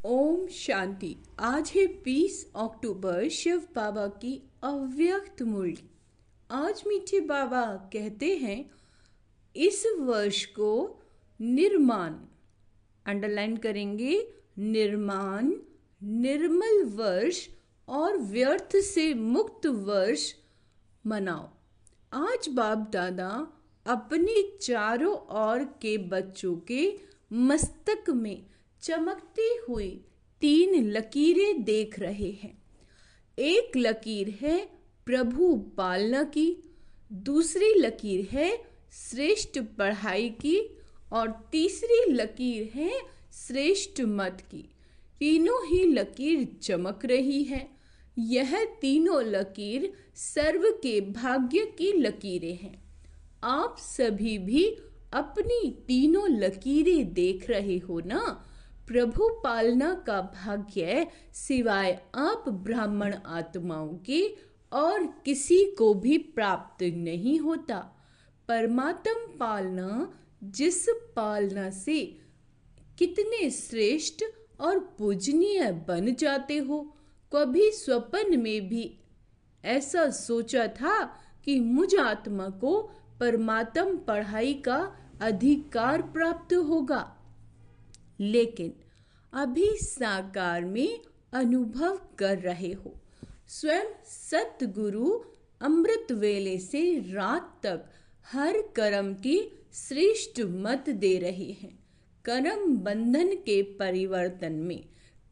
ओम शांति। आज है 20 अक्टूबर, शिव बाबा की अव्यक्त मूल्य। आज मीठे बाबा कहते हैं इस वर्ष को निर्माण, अंडरलाइन करेंगे, निर्माण, निर्मल वर्ष और व्यर्थ से मुक्त वर्ष मनाओ। आज बाप दादा अपने चारों ओर के बच्चों के मस्तक में चमकती हुई 3 लकीरें देख रहे हैं। एक लकीर है प्रभु पालना की, दूसरी लकीर है श्रेष्ठ पढ़ाई की और तीसरी लकीर है श्रेष्ठ मत की। तीनों ही लकीर चमक रही है। यह तीनों लकीर सर्व के भाग्य की लकीरें हैं। आप सभी भी अपनी तीनों लकीरें देख रहे हो ना। प्रभु पालना का भाग्य सिवाय आप ब्राह्मण आत्माओं के और किसी को भी प्राप्त नहीं होता। परमात्म पालना, जिस पालना से कितने श्रेष्ठ और पूजनीय बन जाते हो। कभी स्वप्न में भी ऐसा सोचा था कि मुझ आत्मा को परमात्म पढ़ाई का अधिकार प्राप्त होगा, लेकिन अभी साकार में अनुभव कर रहे हो। स्वयं सतगुरु अमृत वेले से रात तक हर कर्म की श्रेष्ठ मत दे रहे हैं। कर्म बंधन के परिवर्तन में,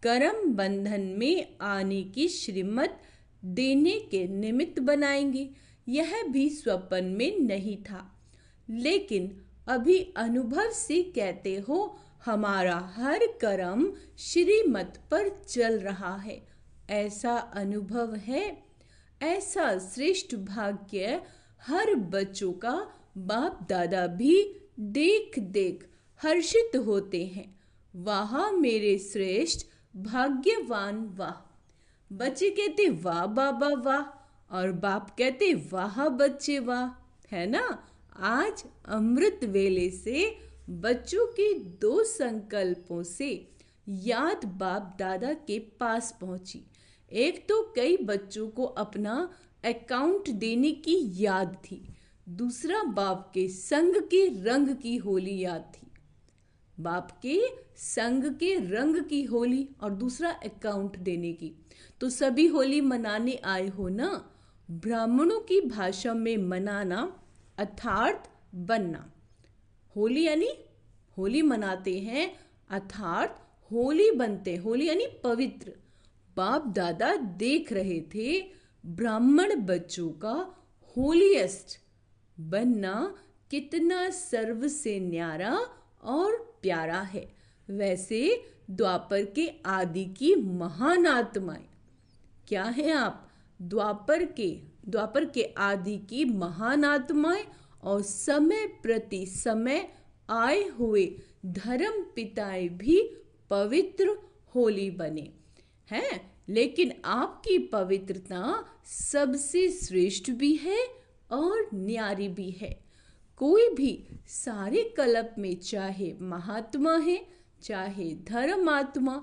कर्म बंधन में आने की श्रीमत देने के निमित्त बनाएंगे। यह भी स्वप्न में नहीं था, लेकिन अभी अनुभव से कहते हो हमारा हर कर्म श्रीमत पर चल रहा है। ऐसा अनुभव है। ऐसा श्रेष्ठ भाग्य हर बच्चों का बाप दादा भी देख देख हर्षित होते हैं। वाह मेरे श्रेष्ठ भाग्यवान वाह। बच्चे कहते वाह बाबा वाह, और बाप कहते वाह बच्चे वाह, है ना। आज अमृत वेले से बच्चों के 2 संकल्पों से याद बाप दादा के पास पहुंची। एक तो कई बच्चों को अपना अकाउंट देने की याद थी, दूसरा बाप के संग के रंग की होली याद थी। बाप के संग के रंग की होली और दूसरा अकाउंट देने की। तो सभी होली मनाने आए हो ना। ब्राह्मणों की भाषा में मनाना अर्थात बनना। होली यानी होली मनाते हैं, अर्थात होली बनते। होली यानी पवित्र। बाप दादा देख रहे थे ब्राह्मण बच्चों का होलीएस्ट बनना कितना सर्व से न्यारा और प्यारा है। वैसे द्वापर के आदि की महान आत्माएं क्या है आप? द्वापर के आदि की महान आत्माएं और समय प्रति समय आए हुए धर्म पिताएं भी पवित्र होली बने हैं। लेकिन आपकी पवित्रता सबसे श्रेष्ठ भी है और न्यारी भी है। कोई भी सारे कल्प में चाहे महात्मा है, चाहे धर्मात्मा,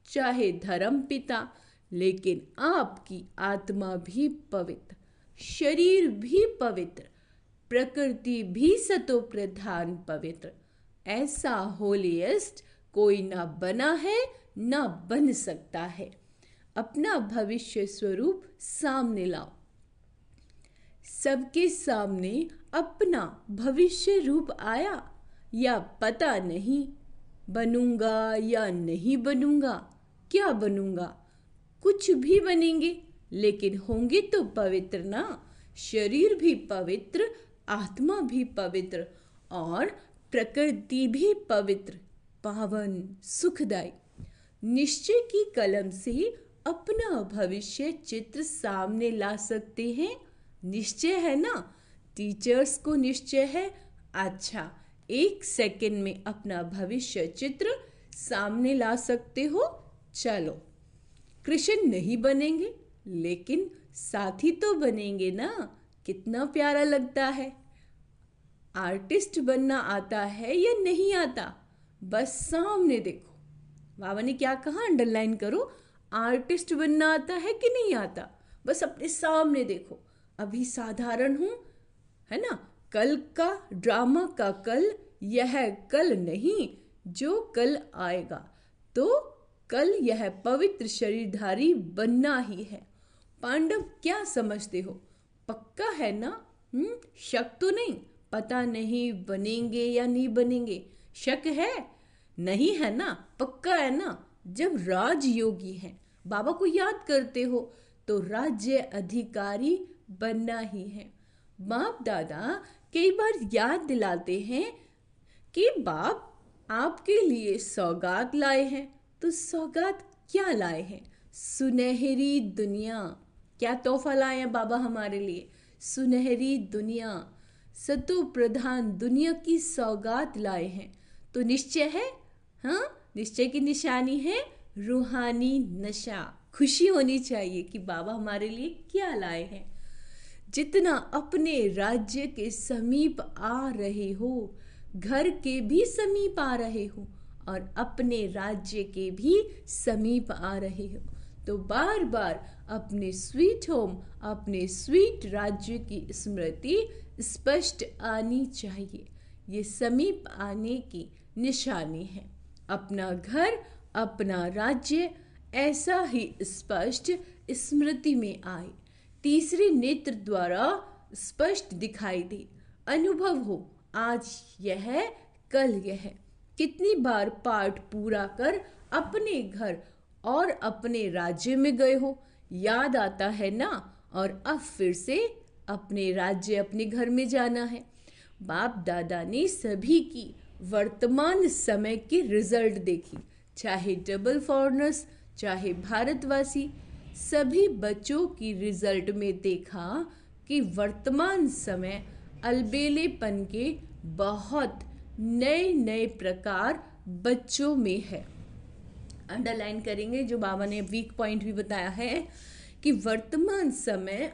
चाहे धर्म पिता, लेकिन आपकी आत्मा भी पवित्र, शरीर भी पवित्र, प्रकृति भी सतो प्रधान पवित्र। ऐसा होलीएस्ट कोई ना बना है ना बन सकता है। अपना भविष्य स्वरूप सामने लाओ। सबके सामने अपना भविष्य रूप आया या पता नहीं। बनूंगा या नहीं बनूंगा, क्या बनूंगा? कुछ भी बनेंगे, लेकिन होंगे तो पवित्र ना। शरीर भी पवित्र, आत्मा भी पवित्र और प्रकृति भी पवित्र, पावन, सुखदायी। निश्चय की कलम से अपना भविष्य चित्र सामने ला सकते हैं। निश्चय है ना। टीचर्स को निश्चय है। अच्छा, 1 सेकंड में अपना भविष्य चित्र सामने ला सकते हो। चलो, कृष्ण नहीं बनेंगे, लेकिन साथी तो बनेंगे ना। कितना प्यारा लगता है। आर्टिस्ट बनना आता है या नहीं आता? बस सामने देखो, बाबा ने क्या कहा, अंडरलाइन करो। आर्टिस्ट बनना आता है कि नहीं आता, बस अपने सामने देखो। अभी साधारण हूं, है ना, कल का ड्रामा का कल, यह कल नहीं जो कल आएगा। तो कल यह पवित्र शरीरधारी बनना ही है। पांडव क्या समझते हो, पक्का है ना? शक तो नहीं, पता नहीं बनेंगे या नहीं बनेंगे, शक है? नहीं है ना, पक्का है ना? जब राजयोगी हैं, बाबा को याद करते हो, तो राज्य अधिकारी बनना ही है। बाप दादा कई बार याद दिलाते हैं कि बाप आपके लिए सौगात लाए हैं। तो सौगात क्या लाए हैं? सुनहरी दुनिया। क्या तोहफा लाए हैं बाबा हमारे लिए? सुनहरी दुनिया, सतो प्रधान दुनिया की सौगात लाए हैं। तो निश्चय है, हाँ, निश्चय की निशानी है रूहानी नशा। खुशी होनी चाहिए कि बाबा हमारे लिए क्या लाए हैं। जितना अपने राज्य के समीप आ रहे हो, घर के भी समीप आ रहे हो और अपने राज्य के भी समीप आ रहे हो, तो बार बार अपने स्वीट होम, अपने स्वीट राज्य की स्मृति स्पष्ट आनी चाहिए। ये समीप आने की निशानी है। अपना घर, अपना राज्य ऐसा ही स्पष्ट स्मृति में आए, तीसरे नेत्र द्वारा स्पष्ट दिखाई दे, अनुभव हो, आज यह, कल यह। कितनी बार पाठ पूरा कर अपने घर और अपने राज्य में गए हो, याद आता है ना? और अब फिर से अपने राज्य, अपने घर में जाना है। बाप दादा ने सभी की वर्तमान समय की रिजल्ट देखी, चाहे डबल फॉरेनर्स, चाहे भारतवासी, सभी बच्चों की रिजल्ट में देखा कि वर्तमान समय अलबेलेपन के बहुत नए नए प्रकार बच्चों में है। अंडरलाइन करेंगे जो बाबा ने वीक पॉइंट भी बताया है कि वर्तमान समय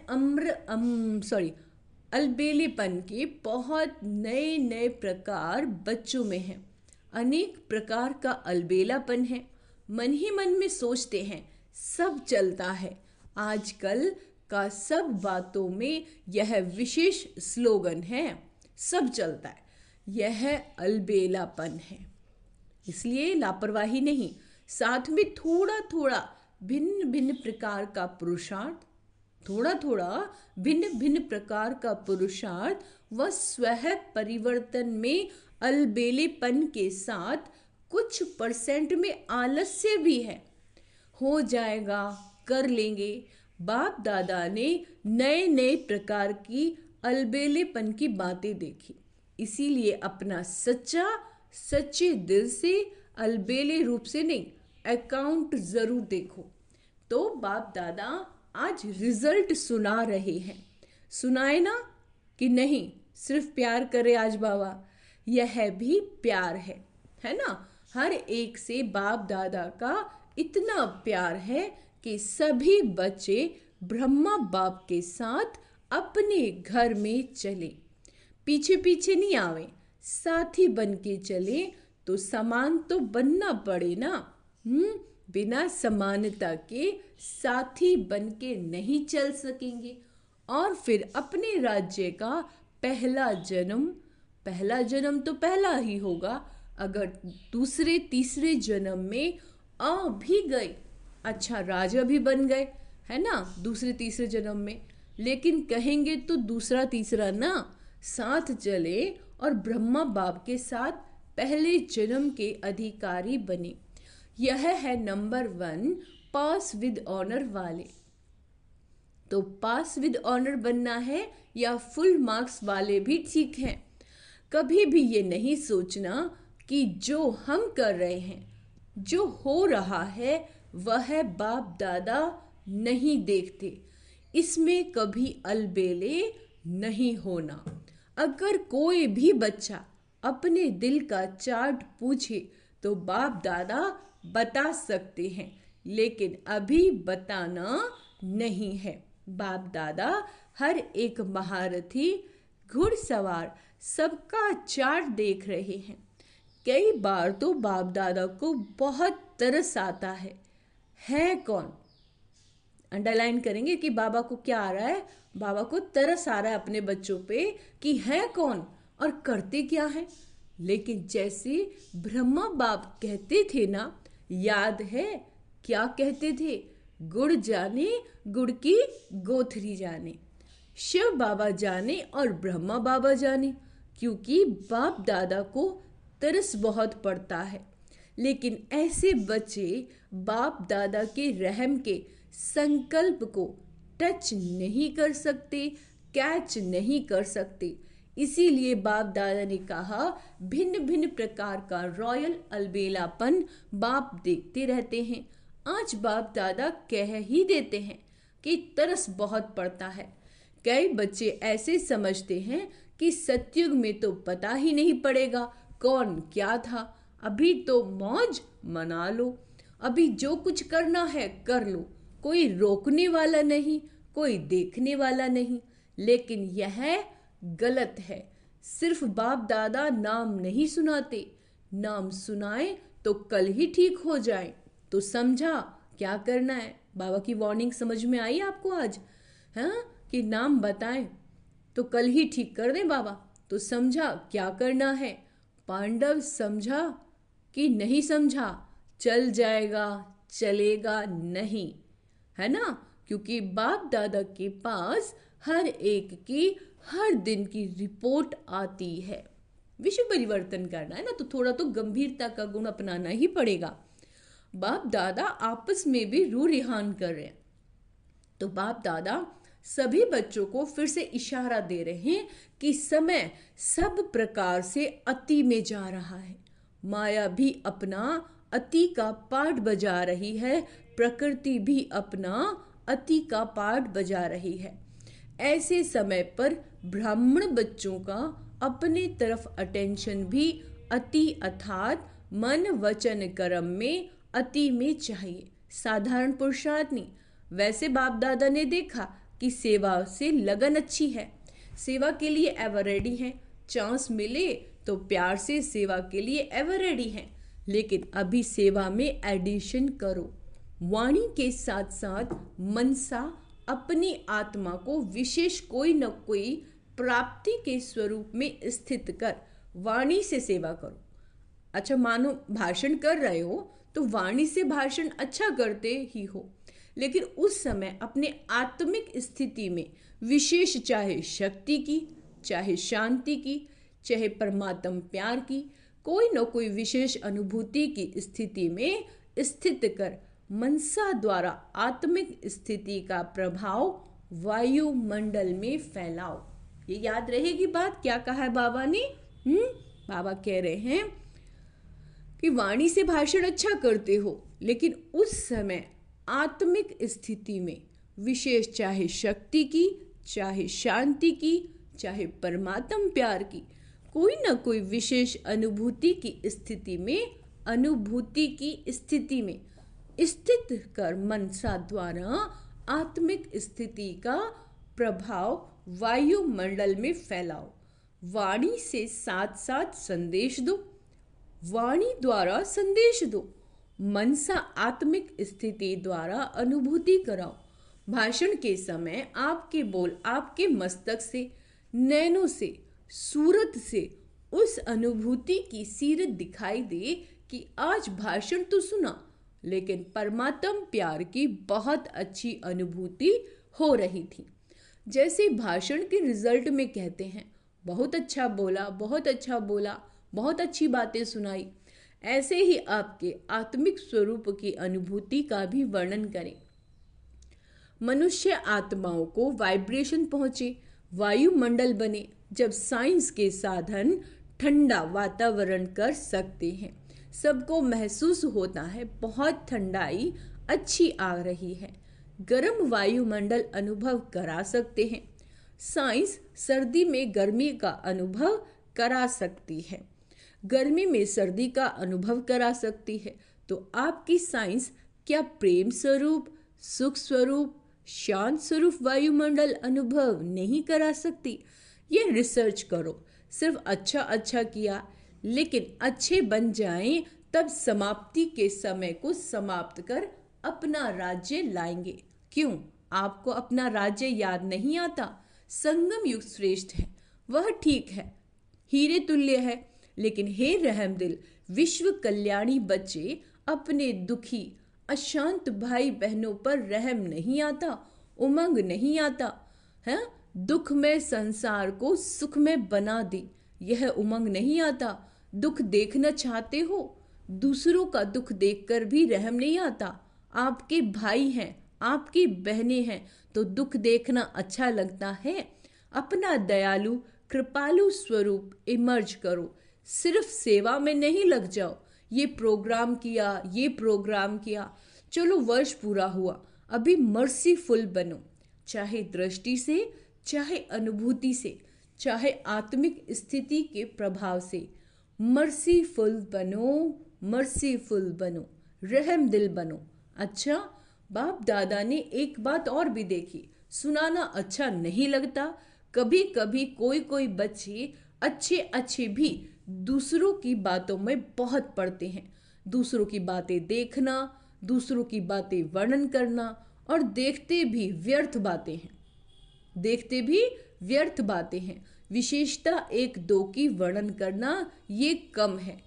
अलबेलेपन के बहुत नए नए प्रकार बच्चों में हैं। अनेक प्रकार का अलबेलापन है। मन ही मन में सोचते हैं सब चलता है। आजकल का सब बातों में यह विशेष स्लोगन है, सब चलता है। यह अलबेलापन है। इसलिए लापरवाही नहीं, साथ में थोड़ा थोड़ा भिन्न भिन्न प्रकार का पुरुषार्थ, थोड़ा थोड़ा भिन्न भिन्न प्रकार का पुरुषार्थ व स्वयं परिवर्तन में अलबेलेपन के साथ कुछ परसेंट में आलस्य भी है। हो जाएगा, कर लेंगे। बाप दादा ने नए नए प्रकार की अलबेलेपन की बातें देखी, इसीलिए अपना सच्चे दिल से, अलबेले रूप से नहीं, अकाउंट जरूर देखो। तो बाप दादा आज रिजल्ट सुना रहे हैं। सुनाए ना कि नहीं, सिर्फ प्यार करे आज बाबा, यह भी प्यार है ना? हर एक से बाप दादा का इतना प्यार है कि सभी बच्चे ब्रह्मा बाप के साथ अपने घर में चले, पीछे पीछे नहीं आवे, साथी बन के चले। तो समान तो बनना पड़े ना। बिना समानता के साथी बन के नहीं चल सकेंगे। और फिर अपने राज्य का पहला जन्म तो पहला ही होगा। अगर दूसरे तीसरे जन्म में आ भी गए, अच्छा राजा भी बन गए, है ना, दूसरे तीसरे जन्म में, लेकिन कहेंगे तो दूसरा तीसरा ना, साथ चले और ब्रह्मा बाप के साथ पहले जन्म के अधिकारी बने। यह है नंबर 1, पास विद ऑनर वाले। तो पास विद ऑनर बनना है या फुल मार्क्स वाले भी ठीक हैं। कभी भी ये नहीं सोचना कि जो हम कर रहे हैं, जो हो रहा है, वह बाप दादा नहीं देखते। इसमें कभी अलबेले नहीं होना। अगर कोई भी बच्चा अपने दिल का चार्ट पूछे तो बाप दादा बता सकते हैं, लेकिन अभी बताना नहीं है। बाप दादा हर एक महारथी, घुड़सवार सबका चार्ट देख रहे हैं। कई बार तो बाप दादा को बहुत तरस आता है कौन? अंडरलाइन करेंगे कि बाबा को क्या आ रहा है, बाबा को तरस आ रहा है अपने बच्चों पे कि है कौन और करते क्या है। लेकिन जैसे ब्रह्मा बाप कहते थे ना, याद है क्या कहते थे? गुड़ जाने गुड़ की गोथरी जाने, शिव बाबा जाने और ब्रह्मा बाबा जाने, क्योंकि बाप दादा को तरस बहुत पड़ता है। लेकिन ऐसे बच्चे बाप दादा के रहम के संकल्प को टच नहीं कर सकते, कैच नहीं कर सकते। इसीलिए बाप दादा ने कहा भिन्न भिन्न प्रकार का रॉयल अलबेलापन बाप देखते रहते हैं। आज बाप दादा कह ही देते हैं कि तरस बहुत पड़ता है। कई बच्चे ऐसे समझते हैं कि सतयुग में तो पता ही नहीं पड़ेगा कौन क्या था, अभी तो मौज मना लो, अभी जो कुछ करना है कर लो, कोई रोकने वाला नहीं, कोई देखने वाला नहीं। लेकिन यह गलत है। सिर्फ बाप दादा नाम नहीं सुनाते, नाम सुनाए तो कल ही ठीक हो जाए। तो समझा क्या करना है? बाबा की वार्निंग समझ में आई आपको आज? हाँ, कि नाम बताएं तो कल ही ठीक कर दें बाबा। तो समझा क्या करना है? पांडव समझा कि नहीं समझा? चल जाएगा, चलेगा नहीं, है ना? क्योंकि बाप दादा के पास हर एक की हर दिन की रिपोर्ट आती है। विश्व परिवर्तन करना है ना, तो थोड़ा तो गंभीरता का गुण अपनाना ही पड़ेगा। बाप दादा आपस में भी रू रिहान कर रहे हैं, तो बाप दादा सभी बच्चों को फिर से इशारा दे रहे हैं कि समय सब प्रकार से अति में जा रहा है। माया भी अपना अति का पाठ बजा रही है, प्रकृति भी अपना अति का पाठ बजा रही है। ऐसे समय पर ब्राह्मण बच्चों का अपने तरफ अटेंशन भी अति अर्थात मन वचन कर्म में अति में चाहिए, साधारण पुरुषार्थ नहीं। वैसे बाप दादा ने देखा कि सेवा से लगन अच्छी है, सेवा के लिए एवर रेडी है, चांस मिले तो प्यार से सेवा के लिए एवर रेडी है। लेकिन अभी सेवा में एडिशन करो, वाणी के साथ साथ मनसा अपनी आत्मा को विशेष कोई न कोई प्राप्ति के स्वरूप में स्थित कर वाणी से सेवा करो। अच्छा, मानो भाषण कर रहे हो तो वाणी से भाषण अच्छा करते ही हो, लेकिन उस समय अपने आत्मिक स्थिति में विशेष, चाहे शक्ति की, चाहे शांति की, चाहे परमात्म प्यार की, कोई न कोई विशेष अनुभूति की स्थिति में स्थित कर मनसा द्वारा आत्मिक स्थिति का प्रभाव वायुमंडल में फैलाओ। ये याद रहेगी बात, क्या कहा है बाबा ने? बाबा कह रहे हैं कि वाणी से भाषण अच्छा करते हो, लेकिन उस समय आत्मिक स्थिति में विशेष, चाहे शक्ति की, चाहे शांति की, चाहे परमात्म प्यार की, कोई ना कोई विशेष अनुभूति की स्थिति में स्थित कर मनसा द्वारा आत्मिक स्थिति का प्रभाव वायुमंडल में फैलाओ। वाणी से साथ साथ संदेश दो, वाणी द्वारा संदेश दो, मनसा आत्मिक स्थिति द्वारा अनुभूति कराओ। भाषण के समय आपके बोल आपके मस्तक से, नैनों से, सूरत से उस अनुभूति की सीरत दिखाई दे कि आज भाषण तो सुना, लेकिन परमात्म प्यार की बहुत अच्छी अनुभूति हो रही थी। जैसे भाषण के रिजल्ट में कहते हैं, बहुत अच्छा बोला, बहुत अच्छा बोला, बहुत अच्छी बातें सुनाई, ऐसे ही आपके आत्मिक स्वरूप की अनुभूति का भी वर्णन करें। मनुष्य आत्माओं को वाइब्रेशन पहुंचे, वायुमंडल बने, जब साइंस के साधन ठंडा वातावरण कर सकते हैं। सबको महसूस होता है बहुत ठंडाई अच्छी आ रही है, गर्म वायुमंडल अनुभव करा सकते हैं। साइंस सर्दी में गर्मी का अनुभव करा सकती है, गर्मी में सर्दी का अनुभव करा सकती है। तो आपकी साइंस क्या प्रेम स्वरूप, सुख स्वरूप, शांत स्वरूप वायुमंडल अनुभव नहीं करा सकती? ये रिसर्च करो। सिर्फ अच्छा अच्छा किया, लेकिन अच्छे बन जाएं तब समाप्ति के समय को समाप्त कर अपना राज्य लाएंगे। क्यों? आपको अपना राज्य याद नहीं आता? संगम युग श्रेष्ठ है, वह ठीक है, हीरे तुल्य है, लेकिन हे रहमदिल विश्व कल्याणी बच्चे, अपने दुखी अशांत भाई बहनों पर रहम नहीं आता, उमंग नहीं आता है? दुख में संसार को सुख में बना दे, यह उमंग नहीं आता। दुख देखना चाहते हो, दूसरों का दुख देखकर भी रहम नहीं आता। आपके भाई हैं, आपकी बहनें हैं, तो दुख देखना अच्छा लगता है। अपना दयालु कृपालु स्वरूप इमर्ज करो, सिर्फ सेवा में नहीं लग जाओ। ये प्रोग्राम किया, ये प्रोग्राम किया, चलो वर्ष पूरा हुआ, अभी मर्सीफुल बनो, चाहे दृष्टि से, चाहे अनुभूति से, चाहे आत्मिक स्थिति के प्रभाव से। मर्सीफुल बनो, मर्सीफुल बनो, रहम दिल बनो। अच्छा, बाप दादा ने एक बात और भी देखी, सुनाना अच्छा नहीं लगता। कभी कभी कोई कोई बच्चे अच्छे अच्छे भी दूसरों की बातों में बहुत पड़ते हैं। दूसरों की बातें देखना, दूसरों की बातें वर्णन करना, और देखते भी व्यर्थ बातें हैं, देखते भी व्यर्थ बातें हैं। विशेषता एक दो की वर्णन करना ये कम है।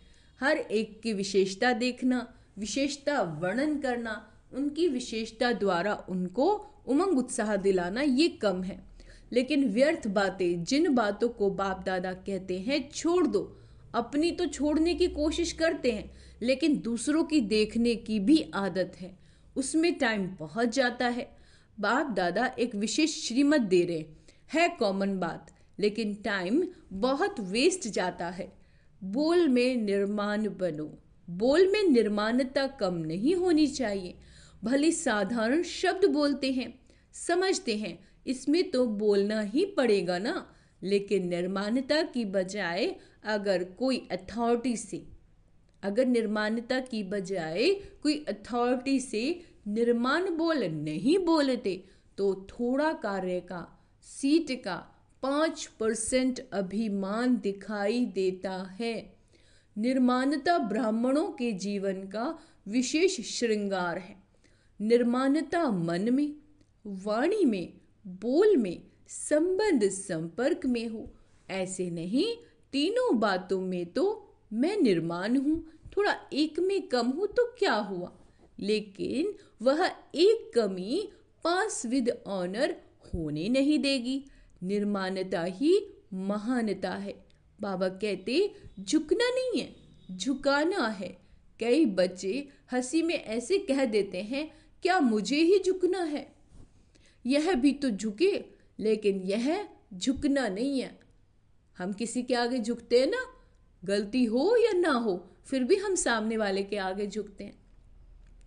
हर एक की विशेषता देखना, विशेषता वर्णन करना, उनकी विशेषता द्वारा उनको उमंग उत्साह दिलाना ये कम है। लेकिन व्यर्थ बातें, जिन बातों को बाप दादा कहते हैं छोड़ दो। अपनी तो छोड़ने की कोशिश करते हैं, लेकिन दूसरों की देखने की भी आदत है, उसमें टाइम बहुत जाता है। बाप दादा एक विशेष श्रीमत दे रहे है कॉमन बात, लेकिन टाइम बहुत वेस्ट जाता है। बोल में निर्माण बनो, बोल में निर्माणता कम नहीं होनी चाहिए। भले साधारण शब्द बोलते हैं, समझते हैं इसमें तो बोलना ही पड़ेगा ना, लेकिन निर्माणता की बजाय अगर कोई अथॉरिटी से, अगर निर्माणता की बजाय कोई अथॉरिटी से निर्माण बोल नहीं बोलते, तो थोड़ा कार्य का, सीट का 5% अभिमान दिखाई देता है। निर्माणता ब्राह्मणों के जीवन का विशेष श्रृंगार है। निर्माणता मन में, वाणी में, बोल में, संबंध संपर्क में हो। ऐसे नहीं तीनों बातों में तो मैं निर्माण हूँ, थोड़ा एक में कम हूँ तो क्या हुआ, लेकिन वह एक कमी 5 विद ऑनर होने नहीं देगी। निर्माणता ही महानता है। बाबा कहते झुकना नहीं है, झुकाना है। कई बच्चे हंसी में ऐसे कह देते हैं, क्या मुझे ही झुकना है? यह भी तो झुके, लेकिन यह झुकना नहीं है। हम किसी के आगे झुकते हैं ना, गलती हो या ना हो, फिर भी हम सामने वाले के आगे झुकते हैं।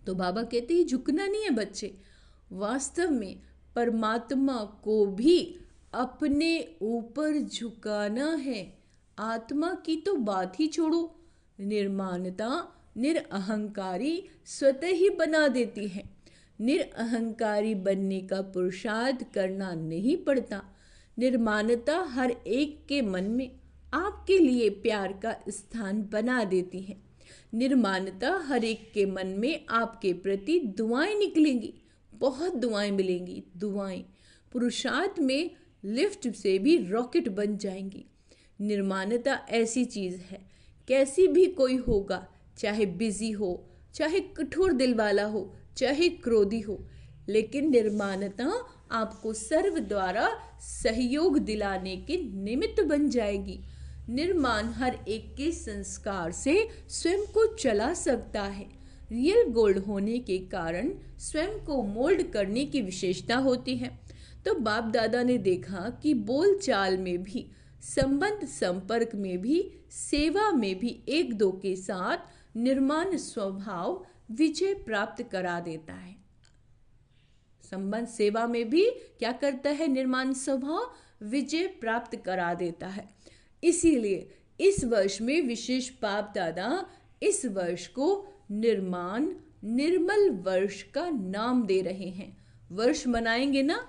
तो बाबा कहते हैं झुकना नहीं है बच्चे, वास्तव में परमात्मा को भी अपने ऊपर झुकाना है। आत्मा की तो बात ही छोड़ो, निर्माणता निरअहंकारी स्वतः ही बना देती है। निरअहंकारी बनने का पुरुषार्थ करना नहीं पड़ता। निर्माणता हर एक के मन में आपके लिए प्यार का स्थान बना देती है। निर्माणता हर एक के मन में आपके प्रति दुआएं निकलेंगी, बहुत दुआएं मिलेंगी। दुआएं पुरुषार्थ में लिफ्ट से भी रॉकेट बन जाएंगी। निर्माणता ऐसी चीज़ है, कैसी भी कोई होगा, चाहे बिजी हो, चाहे कठोर दिल वाला हो, चाहे क्रोधी हो, लेकिन निर्माणता आपको सर्व द्वारा सहयोग दिलाने के निमित्त बन जाएगी। निर्माण हर एक के संस्कार से स्वयं को चला सकता है। रियल गोल्ड होने के कारण स्वयं को मोल्ड करने की विशेषता होती है। तो बाप दादा ने देखा कि बोल चाल में भी, संबंध संपर्क में भी, सेवा में भी एक दो के साथ निर्माण स्वभाव विजय प्राप्त करा देता है। संबंध सेवा में भी क्या करता है? निर्माण स्वभाव विजय प्राप्त करा देता है। इसीलिए इस वर्ष में विशेष बाप दादा इस वर्ष को निर्माण निर्मल वर्ष का नाम दे रहे हैं। वर्ष मनाएंगे ना?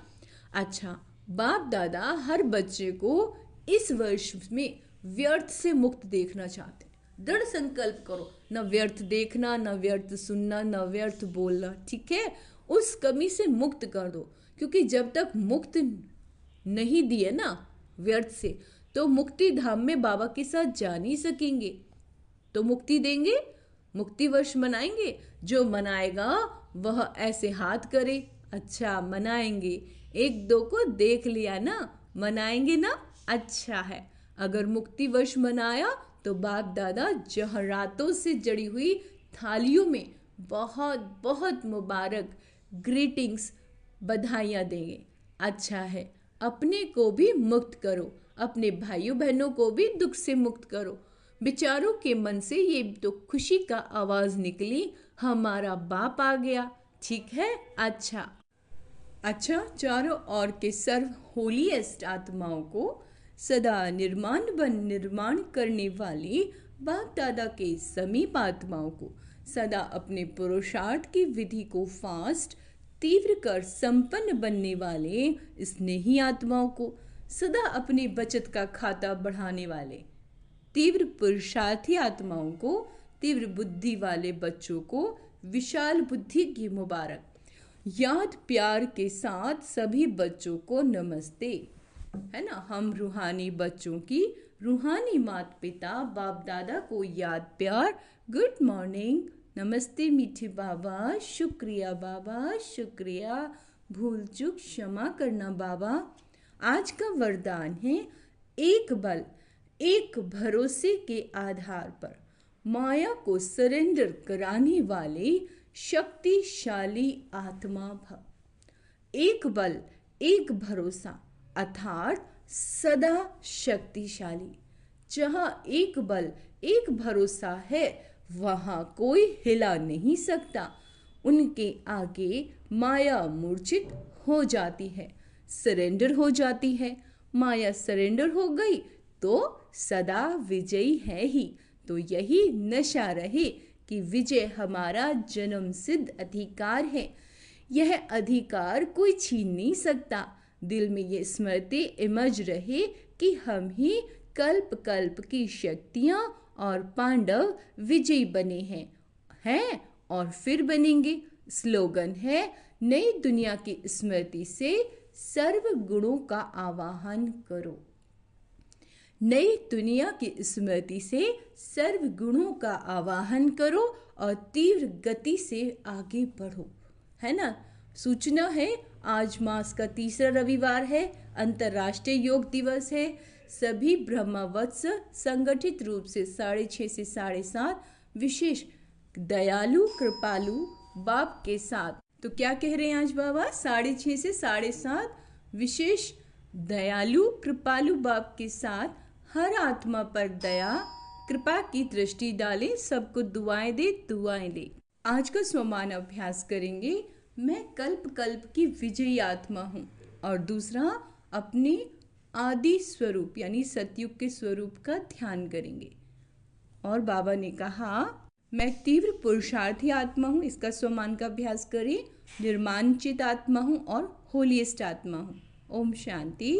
अच्छा, बाप दादा हर बच्चे को इस वर्ष में व्यर्थ से मुक्त देखना चाहते हैं। दृढ़ संकल्प करो, न व्यर्थ देखना, न व्यर्थ सुनना, न व्यर्थ बोलना, ठीक है। उस कमी से मुक्त कर दो, क्योंकि जब तक मुक्त नहीं दिए ना व्यर्थ से, तो मुक्ति धाम में बाबा के साथ जा नहीं सकेंगे। तो मुक्ति देंगे, मुक्ति वर्ष मनाएंगे। जो मनाएगा वह ऐसे हाथ करे, अच्छा मनाएंगे। एक दो को देख लिया ना, मनाएंगे ना, अच्छा है। अगर मुक्ति वर्ष मनाया तो बाप दादा जहरातों से जड़ी हुई थालियों में बहुत बहुत मुबारक ग्रीटिंग्स, बधाइयाँ देंगे। अच्छा है, अपने को भी मुक्त करो, अपने भाइयों बहनों को भी दुख से मुक्त करो। बेचारों के मन से ये तो खुशी का आवाज़ निकली, हमारा बाप आ गया, ठीक है। अच्छा, चारों ओर के सर्व होलीएस्ट आत्माओं को, सदा निर्माण करने वाली बाप दादा के समीप आत्माओं को, सदा अपने पुरुषार्थ की विधि को फास्ट तीव्र कर संपन्न बनने वाले स्नेही आत्माओं को, सदा अपनी बचत का खाता बढ़ाने वाले तीव्र पुरुषार्थी आत्माओं को, तीव्र बुद्धि वाले बच्चों को विशाल बुद्धि की मुबारक। याद प्यार के साथ सभी बच्चों को नमस्ते, है ना। हम रूहानी बच्चों की रूहानी माता पिता बाप दादा को याद प्यार, गुड मॉर्निंग, नमस्ते मीठे बाबा, शुक्रिया बाबा, शुक्रिया, भूल चूक क्षमा करना बाबा। आज का वरदान है, एक बल एक भरोसे के आधार पर माया को सरेंडर कराने वाले शक्तिशाली आत्मा भव। एक बल एक भरोसा अर्थात सदा शक्तिशाली। जहाँ एक बल एक भरोसा है वहाँ कोई हिला नहीं सकता। उनके आगे माया मूर्छित हो जाती है, सरेंडर हो जाती है। माया सरेंडर हो गई तो सदा विजयी है ही। तो यही नशा रहे कि विजय हमारा जन्म सिद्ध अधिकार है। यह अधिकार कोई छीन नहीं सकता। दिल में ये स्मृति इमज रहे कि हम ही कल्प कल्प की शक्तियाँ और पांडव विजयी बने हैं और फिर बनेंगे। स्लोगन है, नई दुनिया की स्मृति से सर्व गुणों का आवाहन करो। नई दुनिया की स्मृति से सर्व गुणों का आवाहन करो और तीव्र गति से आगे बढ़ो, है ना। सूचना है, आज मास का तीसरा रविवार है, अंतर्राष्ट्रीय योग दिवस है। सभी ब्रह्मवत्स संगठित रूप से 6:30 से 7:30 विशेष दयालु कृपालु बाप के साथ। तो क्या कह रहे हैं आज बाबा? 6:30 से 7:30 विशेष दयालु कृपालु बाप के साथ हर आत्मा पर दया कृपा की दृष्टि डालें, सबको दुआएं दे। आज का स्वमान अभ्यास करेंगे। मैं कल्प कल्प की विजयी आत्मा हूँ। और दूसरा, अपने आदि स्वरूप यानी सतयुग के स्वरूप का ध्यान करेंगे। और बाबा ने कहा, मैं तीव्र पुरुषार्थी आत्मा हूँ, इसका स्वमान का अभ्यास करें। निर्माणचित आत्मा हूँ और होलीएस्ट आत्मा हूँ। ओम शांति।